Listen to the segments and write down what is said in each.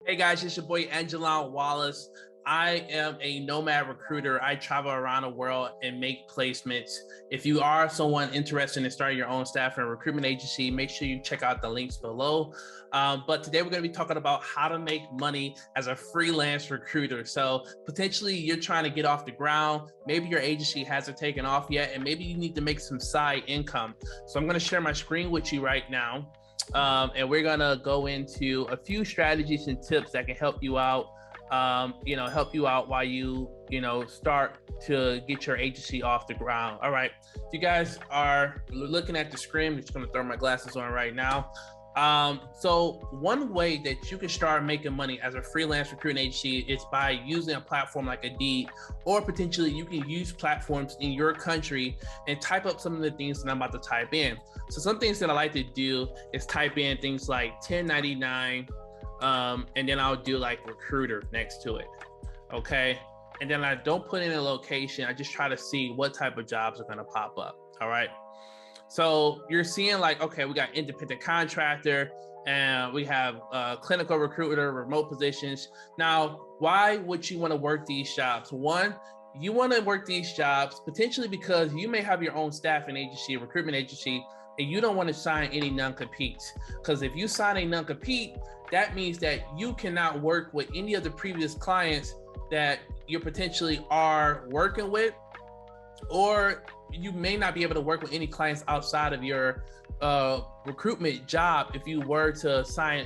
Hey guys, it's your boy Aijalon Wallace. I am a nomad recruiter. I travel around the world and make placements. If you are someone interested in starting your own staff and recruitment agency, make sure you check out the links below. But today we're going to be talking about how to make money as a freelance recruiter. So potentially you're trying to get off the ground. Maybe your agency hasn't taken off yet, and maybe you need to make some side income. So I'm going to share my screen with you right now. And we're gonna go into a few strategies and tips that can help you out, help you out while you start to get your agency off the ground. All right, if you guys are looking at the screen, I'm just gonna throw my glasses on right now. So one way that you can start making money as a freelance recruiting agency is by using a platform like Indeed, or potentially you can use platforms in your country and type up some of the things that I'm about to type in. So some things that I like to do is type in things like 1099, and then I'll do like recruiter next to it. Okay. And then I don't put in a location. I just try to see what type of jobs are going to pop up. All right. So you're seeing like, okay, we got independent contractor and we have clinical recruiter, remote positions. Now, why would you want to work these jobs? One, you want to work these jobs potentially because you may have your own staffing agency, recruitment agency, and you don't want to sign any non-competes. Because if you sign a non-compete, that means that you cannot work with any of the previous clients that you potentially are working with, or you may not be able to work with any clients outside of your recruitment job if you were to sign,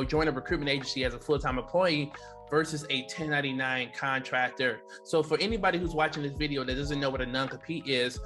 join a recruitment agency as a full-time employee versus a 1099 contractor. So for anybody who's watching this video that doesn't know what a non-compete is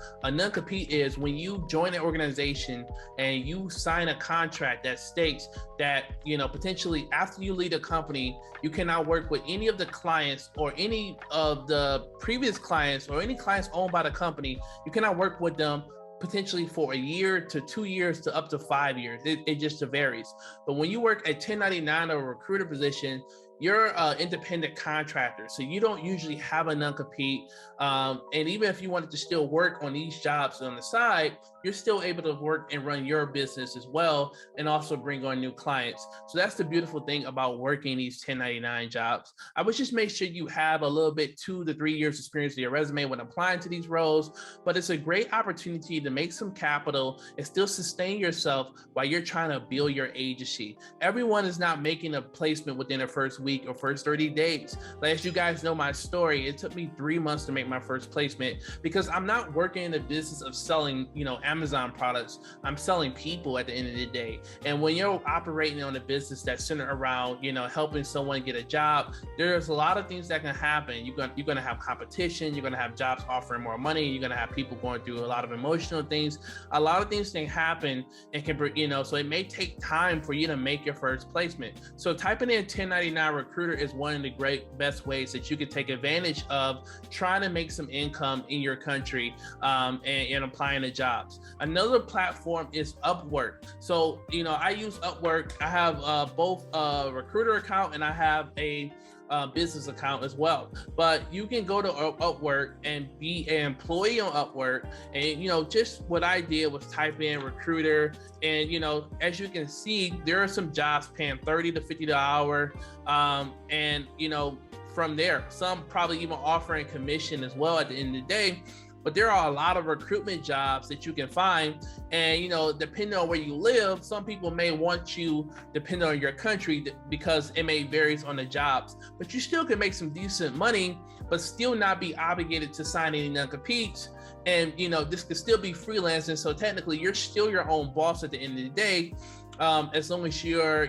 when you join an organization and you sign a contract that states that, potentially after you leave a company, you cannot work with any of the clients or any of the previous clients or any clients owned by the company. You cannot work with them potentially for a year to 2 years to up to 5 years. It just varies. But when you work a 1099 or a recruiter position, you're an independent contractor, so you don't usually have a non-compete. And even if you wanted to still work on these jobs on the side, you're still able to work and run your business as well, and also bring on new clients. So that's the beautiful thing about working these 1099 jobs. I would just make sure you have a little bit 2 to 3 years experience in your resume when applying to these roles, but it's a great opportunity to make some capital and still sustain yourself while you're trying to build your agency. Everyone is not making a placement within their first week or first 30 days. Like, as you guys know my story, it took me 3 months to make my first placement because I'm not working in the business of selling, Amazon products. I'm selling people at the end of the day. And when you're operating on a business that's centered around, helping someone get a job, there's a lot of things that can happen. You're going to have competition. You're going to have jobs offering more money. You're going to have people going through a lot of emotional things. A lot of things can happen and can, so it may take time for you to make your first placement. So typing in 1099 recruiter is one of the best ways that you can take advantage of trying to make some income in your country, and applying to jobs. Another platform is Upwork. So, I use Upwork. I have both a recruiter account and I have a business account as well. But you can go to Upwork and be an employee on Upwork. And, just what I did was type in recruiter. And, as you can see, there are some jobs paying $30 to $50 an hour. And, from there, some probably even offering commission as well at the end of the day. But there are a lot of recruitment jobs that you can find. And, depending on where you live, some people may want you, depending on your country, because it may varies on the jobs. But you still can make some decent money, but still not be obligated to sign any non-competes. And, this could still be freelancing. So technically, you're still your own boss at the end of the day. As long as you're,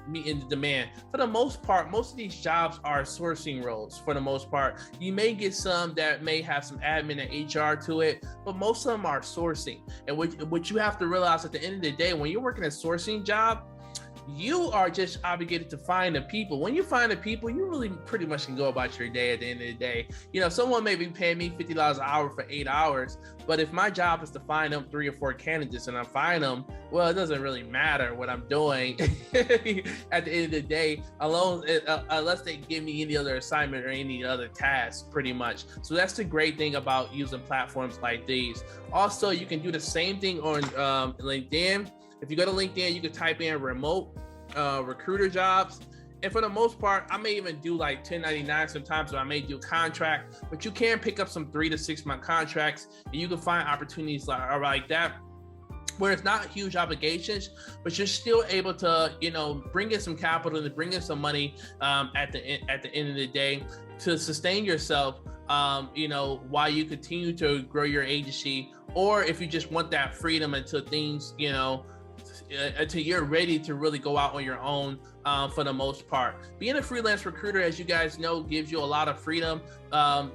meeting the demand. For the most part, most of these jobs are sourcing roles. For the most part, you may get some that may have some admin and HR to it, but most of them are sourcing. And what you have to realize at the end of the day, when you're working a sourcing job, you are just obligated to find the people. When you find the people, you really pretty much can go about your day at the end of the day. Someone may be paying me $50 an hour for 8 hours, but if my job is to find them 3 or 4 candidates and I find them, well, it doesn't really matter what I'm doing at the end of the day, unless they give me any other assignment or any other task, pretty much. So that's the great thing about using platforms like these. Also, you can do the same thing on LinkedIn. If you go to LinkedIn, you can type in remote recruiter jobs, And for the most part, I may even do like 1099 sometimes, or I may do a contract, but you can pick up some 3 to 6 month contracts, and you can find opportunities like that where it's not huge obligations, but you're still able to, bring in some capital and bring in some money at the end of the day to sustain yourself, while you continue to grow your agency, or if you just want that freedom until things, until you're ready to really go out on your own. For the most part, being a freelance recruiter, as you guys know, gives you a lot of freedom.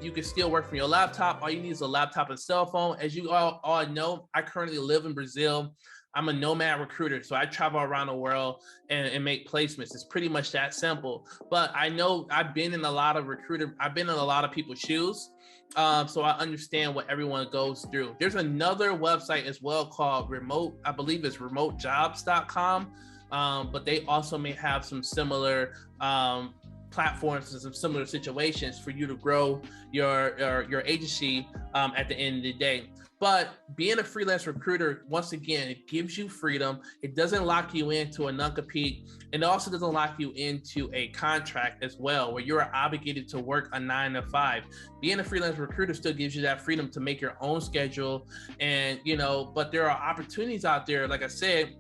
You can still work from your laptop. All you need is a laptop and cell phone. As you all know, I currently live in Brazil. I'm a nomad recruiter, so I travel around the world and make placements. It's pretty much that simple. But I know I've been in a lot of people's shoes. So I understand what everyone goes through. There's another website as well called I believe it's remotejobs.com. But they also may have some similar platforms and some similar situations for you to grow your agency at the end of the day. But being a freelance recruiter, once again, it gives you freedom. It doesn't lock you into a non-compete. And it also doesn't lock you into a contract as well, where you're obligated to work a 9 to 5. Being a freelance recruiter still gives you that freedom to make your own schedule. And, but there are opportunities out there, like I said,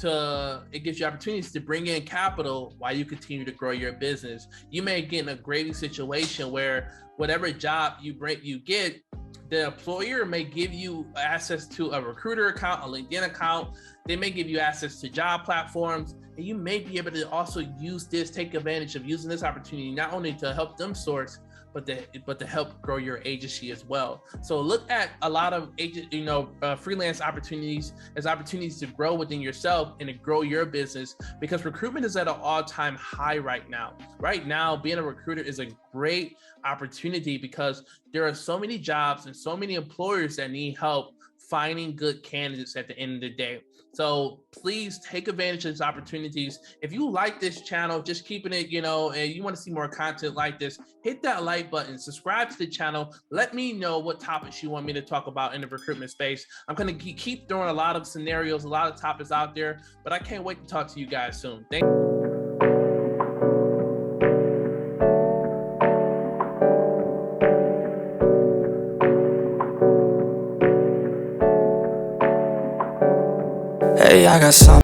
it gives you opportunities to bring in capital while you continue to grow your business. You may get in a gravy situation where whatever job you get, the employer may give you access to a recruiter account, a LinkedIn account. They may give you access to job platforms, and you may be able to also take advantage of using this opportunity, not only to help them source, but to help grow your agency as well. So look at a lot of freelance opportunities as opportunities to grow within yourself and to grow your business, because recruitment is at an all-time high right now. Right now, being a recruiter is a great opportunity because there are so many jobs and so many employers that need help finding good candidates at the end of the day. So please take advantage of these opportunities. If you like this channel, just keeping it, and you want to see more content like this, hit that like button, subscribe to the channel. Let me know what topics you want me to talk about in the recruitment space. I'm going to keep throwing a lot of scenarios, a lot of topics out there, but I can't wait to talk to you guys soon. Thank you. Hey, I got some